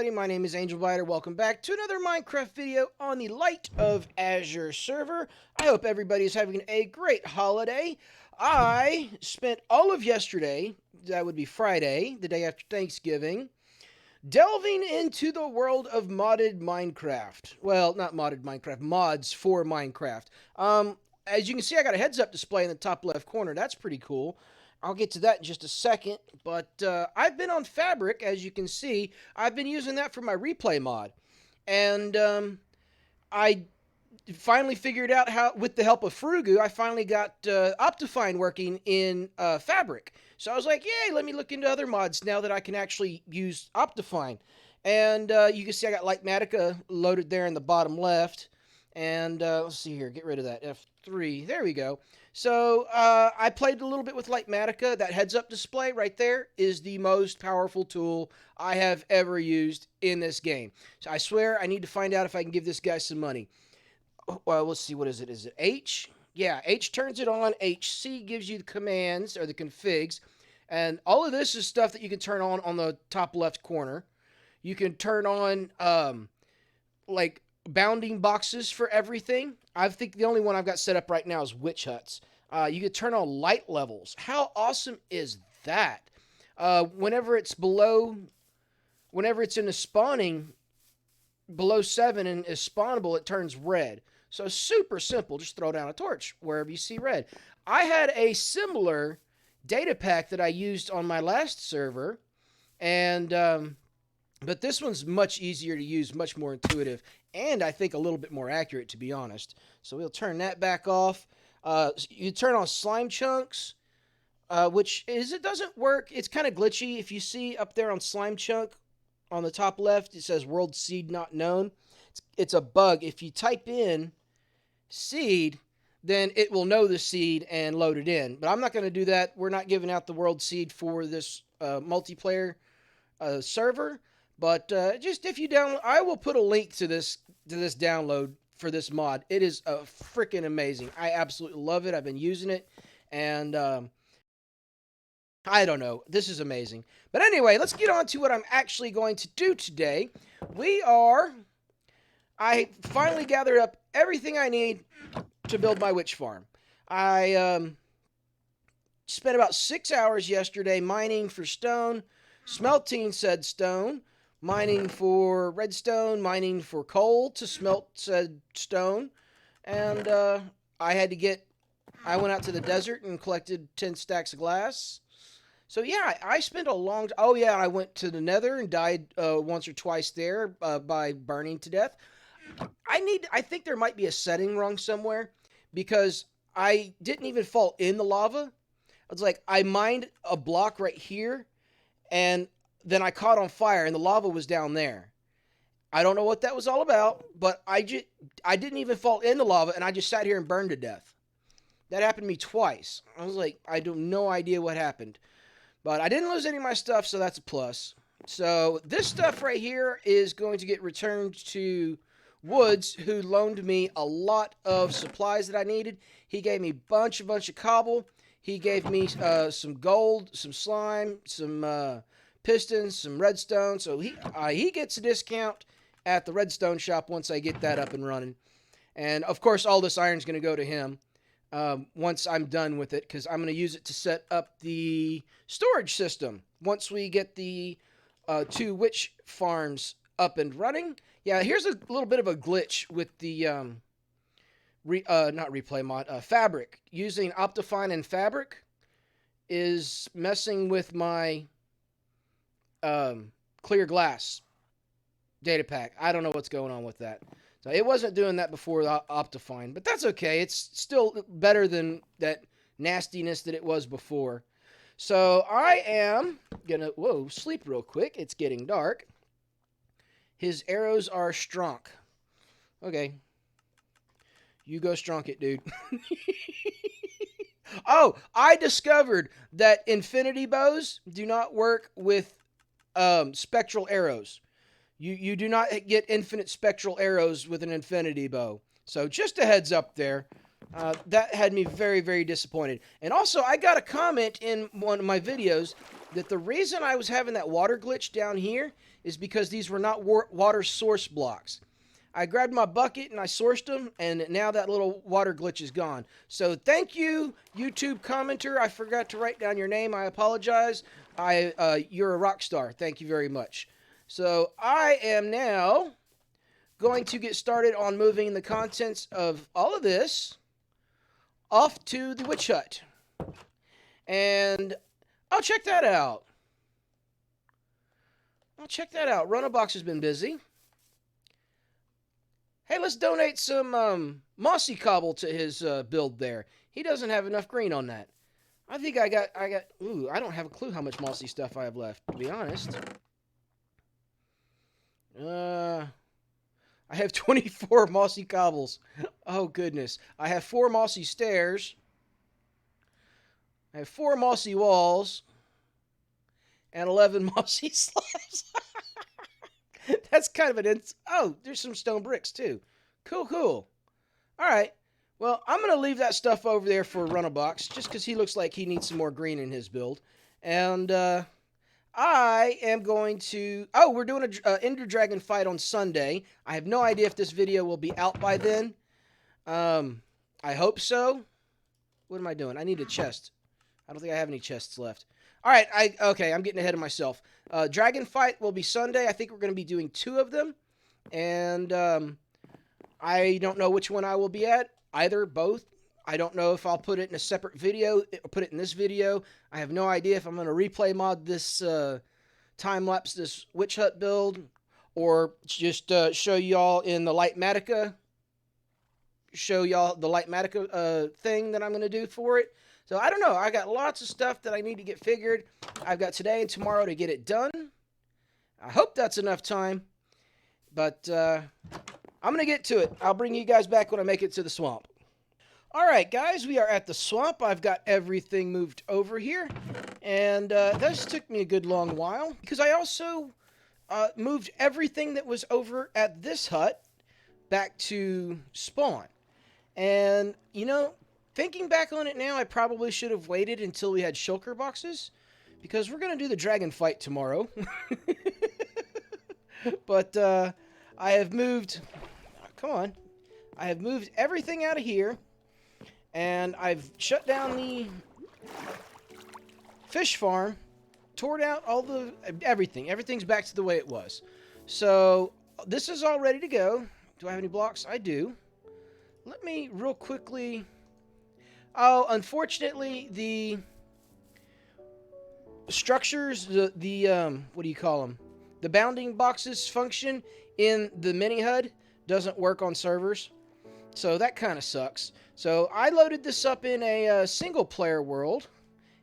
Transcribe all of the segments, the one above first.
everybody, my name is AngelBiter. Welcome back to another Minecraft video on the Light of Azure server. I hope everybody is having a great holiday. I spent all of yesterday, that would be Friday, the day after Thanksgiving, delving into the world of modded Minecraft. Well, not modded Minecraft, mods for Minecraft. As you can see, I got a heads-up display in the top left corner. That's pretty cool. I'll get to that in just a second, but I've been on Fabric, as you can see. I've been using that for my replay mod, and I finally figured out how, with the help of Frugu, I finally got Optifine working in Fabric. So I was like, yay, let me look into other mods now that I can actually use Optifine. And you can see I got Lightmatica loaded there in the bottom left. And let's see here, get rid of that F3. There we go. So I played a little bit with Lightmatica. That heads-up display right there is the most powerful tool I have ever used in this game. So I swear I need to find out if I can give this guy some money. Well, let's see, what is it? Is it H? Yeah, H turns it on. HC gives you the commands, or the configs. And all of this is stuff that you can turn on the top left corner. You can turn on, like, bounding boxes for everything. I think the only one I've got set up right now is witch huts. You can turn on light levels. How awesome is that? Whenever it's in the spawning, below 7 and is spawnable, it turns red. So super simple. Just throw down a torch wherever you see red. I had a similar data pack that I used on my last server, and but this one's much easier to use, much more intuitive, and I think a little bit more accurate, to be honest. So we'll turn that back off. You turn on slime chunks, which is, it doesn't work. It's kind of glitchy. If you see up there on slime chunk on the top left, it says world seed not known. It's a bug. If you type in seed, then it will know the seed and load it in. But I'm not going to do that. We're not giving out the world seed for this multiplayer server. But just if you download, I will put a link to this download for this mod. It is freaking amazing. I absolutely love it. I've been using it, and I don't know. This is amazing. But anyway, let's get on to what I'm actually going to do today. I finally gathered up everything I need to build my witch farm. I spent about 6 hours yesterday mining for stone, smelting said stone, mining for redstone, mining for coal to smelt said stone, and I went out to the desert and collected 10 stacks of glass. So yeah, I spent a long time. Oh yeah, I went to the nether and died once or twice there by burning to death. I think there might be a setting wrong somewhere, because I didn't even fall in the lava. It's like I mined a block right here, and then I caught on fire, and the lava was down there. I don't know what that was all about, but I didn't even fall in the lava, and I just sat here and burned to death. That happened to me twice. I was like, I have no idea what happened. But I didn't lose any of my stuff, so that's a plus. So this stuff right here is going to get returned to Woods, who loaned me a lot of supplies that I needed. He gave me a bunch of cobble. He gave me some gold, some slime, some pistons, some redstone. So he gets a discount at the redstone shop once I get that up and running. And of course, all this iron's going to go to him once I'm done with it, because I'm going to use it to set up the storage system once we get the 2 witch farms up and running. Yeah, here's a little bit of a glitch with the not replay mod, Fabric. Using Optifine and Fabric is messing with my clear glass data pack. I don't know what's going on with that. So it wasn't doing that before Optifine, but that's okay. It's still better than that nastiness that it was before. So I am gonna, sleep real quick. It's getting dark. His arrows are strong. Okay. You go strong it, dude. Oh, I discovered that infinity bows do not work with spectral arrows. You do not get infinite spectral arrows with an infinity bow. So just a heads up there. That had me very, very disappointed. And also, I got a comment in one of my videos that the reason I was having that water glitch down here is because these were not water source blocks. I grabbed my bucket and I sourced them, and now that little water glitch is gone. So thank you, YouTube commenter. I forgot to write down your name. I apologize. You're a rock star. Thank you very much. So I am now going to get started on moving the contents of all of this off to the witch hut. And I'll check that out. Runabox has been busy. Hey, let's donate some mossy cobble to his build there. He doesn't have enough green on that. I think I got, ooh, I don't have a clue how much mossy stuff I have left, to be honest. I have 24 mossy cobbles. Oh, goodness. I have 4 mossy stairs. I have 4 mossy walls. And 11 mossy slabs. That's kind of an... Oh, there's some stone bricks, too. Cool, cool. All right. Well, I'm going to leave that stuff over there for Runabox, just because he looks like he needs some more green in his build. And I am going to... Oh, we're doing an Ender Dragon fight on Sunday. I have no idea if this video will be out by then. I hope so. What am I doing? I need a chest. I don't think I have any chests left. All right, okay, I'm getting ahead of myself. Dragon fight will be Sunday. I think we're going to be doing 2 of them. And I don't know which one I will be at. Either, both. I don't know if I'll put it in a separate video, put it in this video. I have no idea if I'm going to replay mod this time-lapse, this witch hut build, or just show y'all in the Lightmatica. Show y'all the Lightmatica thing that I'm going to do for it. So, I don't know. I got lots of stuff that I need to get figured. I've got today and tomorrow to get it done. I hope that's enough time. But, I'm going to get to it. I'll bring you guys back when I make it to the swamp. Alright, guys. We are at the swamp. I've got everything moved over here. And, this took me a good long while. Because I also, moved everything that was over at this hut back to spawn. And, you know... Thinking back on it now, I probably should have waited until we had shulker boxes, because we're going to do the dragon fight tomorrow. But I have moved, come on, I have moved everything out of here, and I've shut down the fish farm, tore out all the, everything. Everything's back to the way it was. So this is all ready to go. Do I have any blocks? I do. Let me real quickly... Oh, unfortunately, the structures, the what do you call them? The bounding boxes function in the MiniHud doesn't work on servers. So that kind of sucks. So I loaded this up in a single-player world.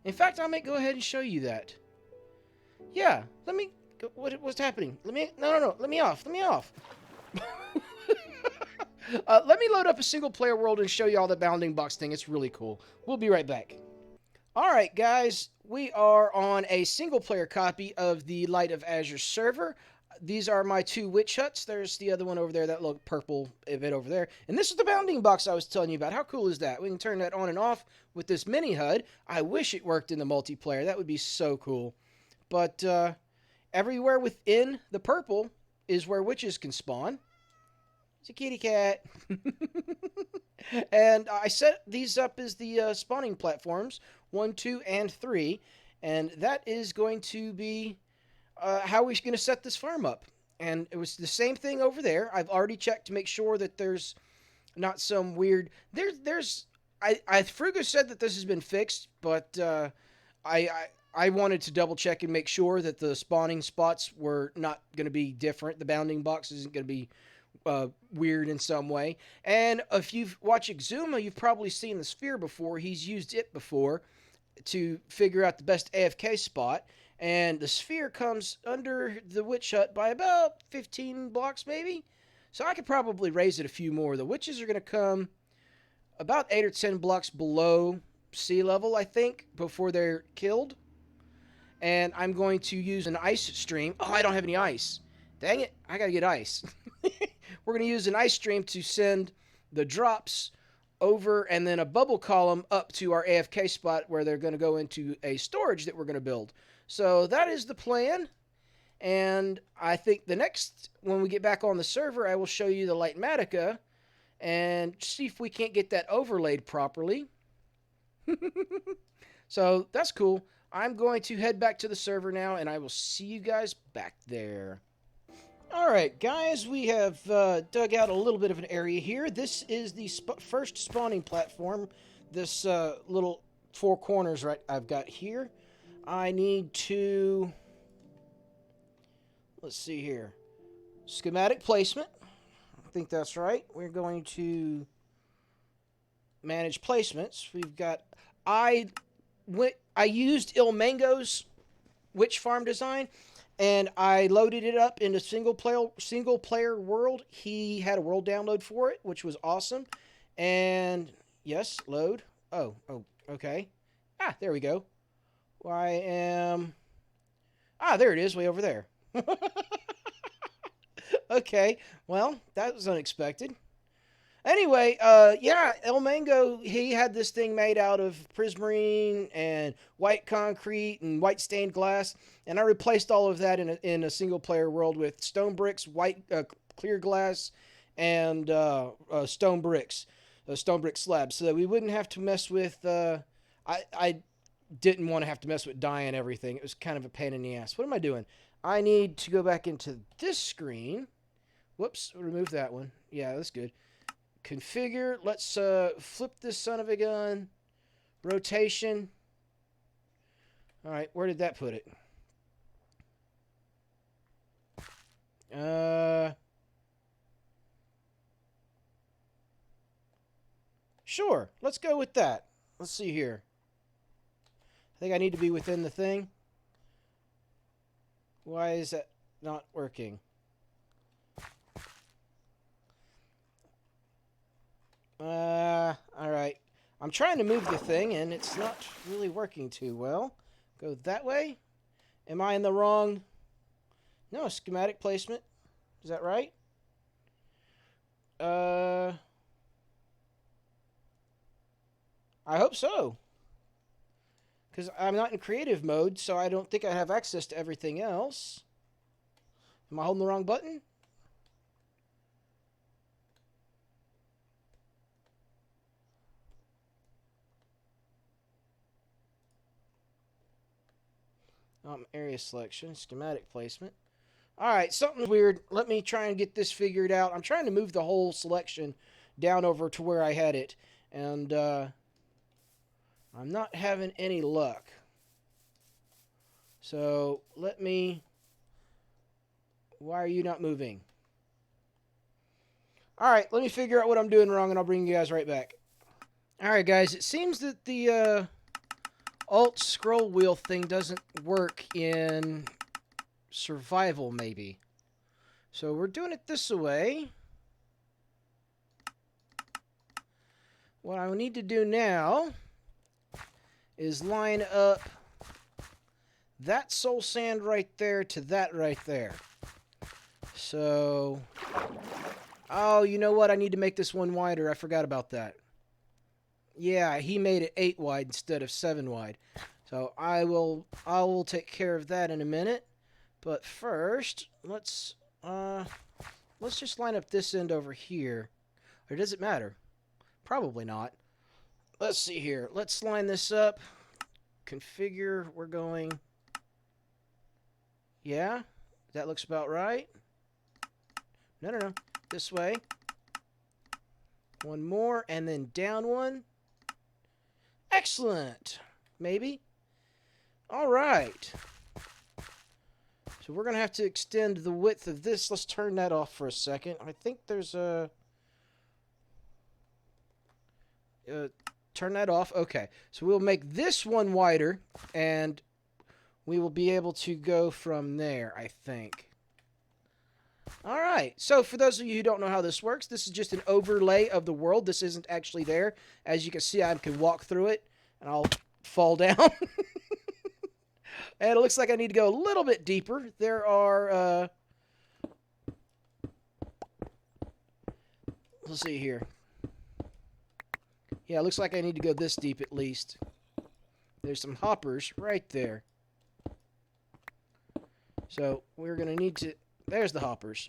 In fact, I might go ahead and show you that. Yeah, let me... What's happening? Let me... No. Let me off. Let me load up a single-player world and show you all the bounding box thing. It's really cool. We'll be right back. Alright, guys. We are on a single-player copy of the Light of Azure server. These are my 2 witch huts. There's the other one over there, that little purple bit over there. And this is the bounding box I was telling you about. How cool is that? We can turn that on and off with this MiniHud. I wish it worked in the multiplayer. That would be so cool. But everywhere within the purple is where witches can spawn. It's a kitty cat. And I set these up as the spawning platforms, 1, 2, and 3. And that is going to be how we're going to set this farm up. And it was the same thing over there. I've already checked to make sure that there's not some weird... Frugo said that this has been fixed, but I wanted to double check and make sure that the spawning spots were not going to be different. The bounding box isn't going to be... weird in some way. And if you've watched Exuma, you've probably seen the sphere before. He's used it before to figure out the best AFK spot. And the sphere comes under the witch hut by about 15 blocks maybe. So I could probably raise it a few more. The witches are going to come about 8 or 10 blocks below sea level, I think, before they're killed. And I'm going to use an ice stream. Oh, I don't have any ice. Dang it, I gotta get ice. We're going to use an ice stream to send the drops over and then a bubble column up to our AFK spot where they're going to go into a storage that we're going to build. So that is the plan. And I think the next, when we get back on the server, I will show you the Lightmatica and see if we can't get that overlaid properly. So that's cool. I'm going to head back to the server now, and I will see you guys back there. Alright, guys, we have dug out a little bit of an area here. This is the first spawning platform. This little four corners I've got here. I need to... Let's see here. Schematic placement. I think that's right. We're going to manage placements. We've got... I used Il Mango's witch farm design, and I loaded it up into single player world. He had a world download for it, which was awesome. And yes, load. Oh, okay. Ah, there we go. I am... Ah, there it is, way over there. Okay, well, that was unexpected. Anyway, yeah, El Mango, he had this thing made out of prismarine and white concrete and white stained glass, and I replaced all of that in a single-player world with stone bricks, white clear glass, and stone brick slabs, so that we wouldn't have to mess with... I didn't want to have to mess with dye and everything. It was kind of a pain in the ass. What am I doing? I need to go back into this screen. Whoops, remove that one. Yeah, that's good. Configure. Let's flip this son of a gun. Rotation. All right, where did that put it? Sure, let's go with that. Let's see here. I think I need to be within the thing. Why is that not working? Alright. I'm trying to move the thing, and it's not really working too well. Go that way? Am I in the wrong... No, schematic placement. Is that right? I hope so. Because I'm not in creative mode, so I don't think I have access to everything else. Am I holding the wrong button? Area selection, schematic placement. Alright, something's weird. Let me try and get this figured out. I'm trying to move the whole selection down over to where I had it. And, I'm not having any luck. So, let me... Why are you not moving? Alright, let me figure out what I'm doing wrong, and I'll bring you guys right back. Alright, guys, it seems that the, Alt scroll wheel thing doesn't work in survival, maybe. So we're doing it this way. What I need to do now is line up that soul sand right there to that right there. So, oh, you know what? I need to make this one wider. I forgot about that. Yeah, he made it 8 wide instead of 7 wide. So I will take care of that in a minute. But first, let's just line up this end over here. Or does it matter? Probably not. Let's see here. Let's line this up. Configure. We're going... Yeah? That looks about right. No. This way. One more, and then down one. Excellent. Maybe. All right. So we're going to have to extend the width of this. Let's turn that off for a second. I think there's a... turn that off. Okay. So we'll make this one wider, and we will be able to go from there, I think. All right. So for those of you who don't know how this works, this is just an overlay of the world. This isn't actually there. As you can see, I can walk through it, and I'll fall down. And it looks like I need to go a little bit deeper. There are, let's see here. Yeah, it looks like I need to go this deep at least. There's some hoppers right there. So we're going to need to... There's the hoppers.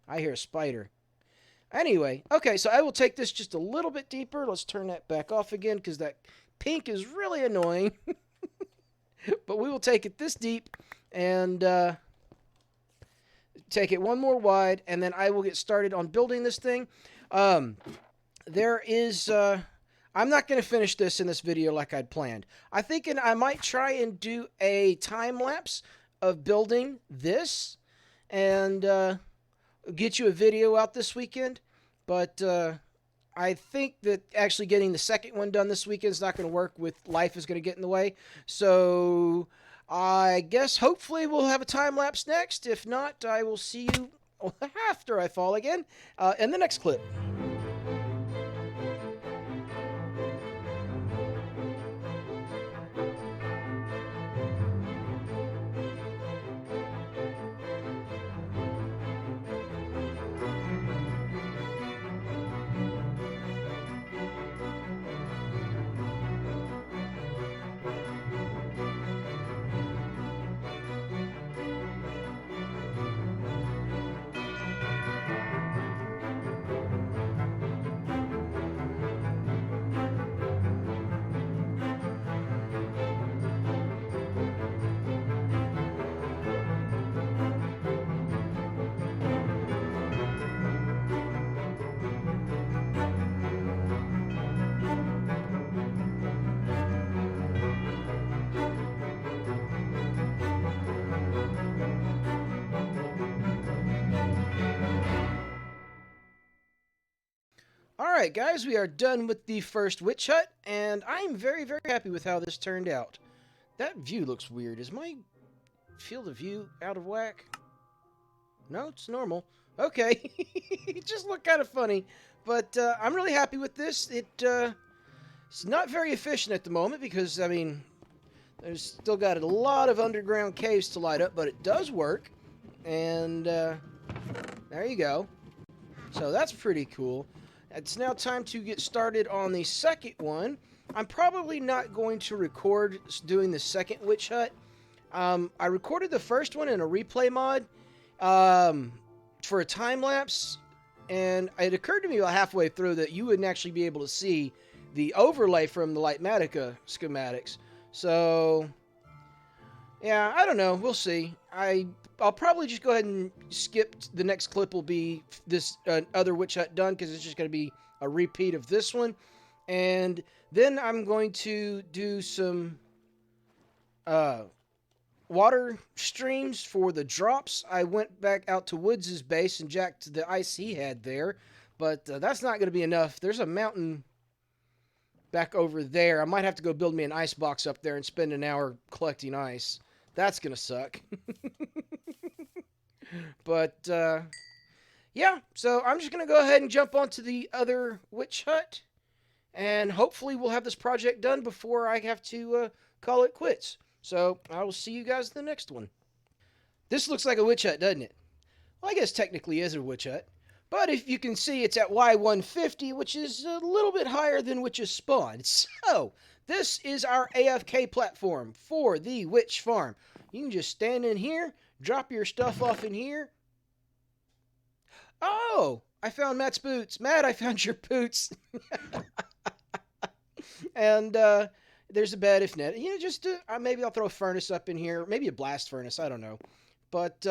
I hear a spider. Anyway, okay, so I will take this just a little bit deeper. Let's turn that back off again because that pink is really annoying. But we will take it this deep and take it one more wide, and then I will get started on building this thing. There is... I'm not going to finish this in this video like I'd planned. I'm thinking I might try and do a time-lapse of building this and get you a video out this weekend. But I think that actually getting the second one done this weekend is not going to work. With life is going to get in the way. So I guess hopefully we'll have a time-lapse next. If not, I will see you after I fall again in the next clip. Alright guys, we are done with the first witch hut, and I'm very, very happy with how this turned out. That view looks weird. Is my field of view out of whack? No, it's normal. Okay. It just looked kind of funny. But I'm really happy with this. It's not very efficient at the moment because, I mean, there's still got a lot of underground caves to light up, but it does work. And there you go. So that's pretty cool. It's now time to get started on the second one. I'm probably not going to record doing the second witch hut. I recorded the first one in a replay mod for a time lapse, and it occurred to me about halfway through that you wouldn't actually be able to see the overlay from the Lightmatica schematics. So yeah, I don't know. We'll see. I'll probably just go ahead and skip. The next clip will be this other witch hut done because it's just going to be a repeat of this one. And then I'm going to do some water streams for the drops. I went back out to Woods' base and jacked the ice he had there. But that's not going to be enough. There's a mountain back over there. I might have to go build me an ice box up there and spend an hour collecting ice. That's going to suck. But, yeah, so I'm just going to go ahead and jump onto the other witch hut. And hopefully we'll have this project done before I have to call it quits. So I will see you guys in the next one. This looks like a witch hut, doesn't it? Well, I guess technically is a witch hut. But if you can see, it's at Y150, which is a little bit higher than witch's spawn. So this is our AFK platform for the witch farm. You can just stand in here, drop your stuff off in here. Oh, I found Matt's boots. Matt, I found your boots. And there's a bed if net. You know, just maybe I'll throw a furnace up in here, maybe a blast furnace. I don't know, but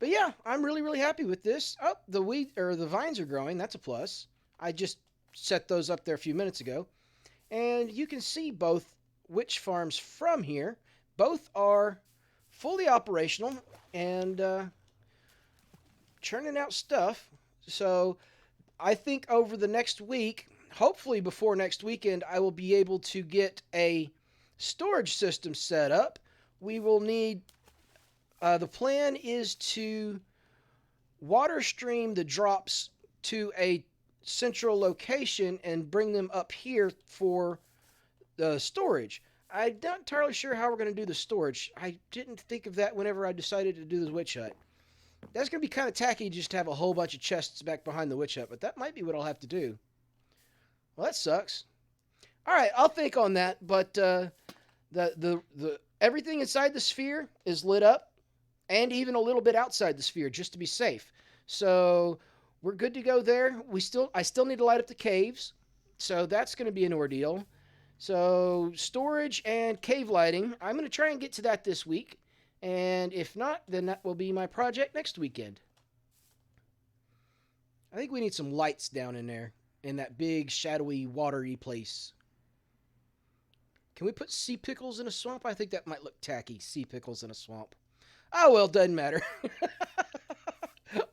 yeah, I'm really, really happy with this. Oh, the vines are growing. That's a plus. I just set those up there a few minutes ago, and you can see both witch farms from here. Both are fully operational and churning out stuff. So I think over the next week, hopefully before next weekend, I will be able to get a storage system set up. We will need, the plan is to water stream the drops to a central location and bring them up here for the storage. I'm not entirely sure how we're going to do the storage. I didn't think of that whenever I decided to do the witch hut. That's going to be kind of tacky just to have a whole bunch of chests back behind the witch hut, but that might be what I'll have to do. Well, that sucks. All right, I'll think on that, but the Everything inside the sphere is lit up, and even a little bit outside the sphere, just to be safe. So we're good to go there. I still need to light up the caves, so that's going to be an ordeal. So storage and cave lighting, I'm going to try and get to that this week, and if not, then that will be my project next weekend. I think we need some lights down in there, in that big, shadowy, watery place. Can we put sea pickles in a swamp? I think that might look tacky, sea pickles in a swamp. Oh, well, doesn't matter.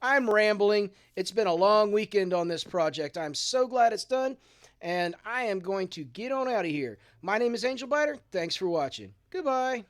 I'm rambling. It's been a long weekend on this project. I'm so glad it's done, and I am going to get on out of here. My name is AngelBiter. Thanks for watching. Goodbye.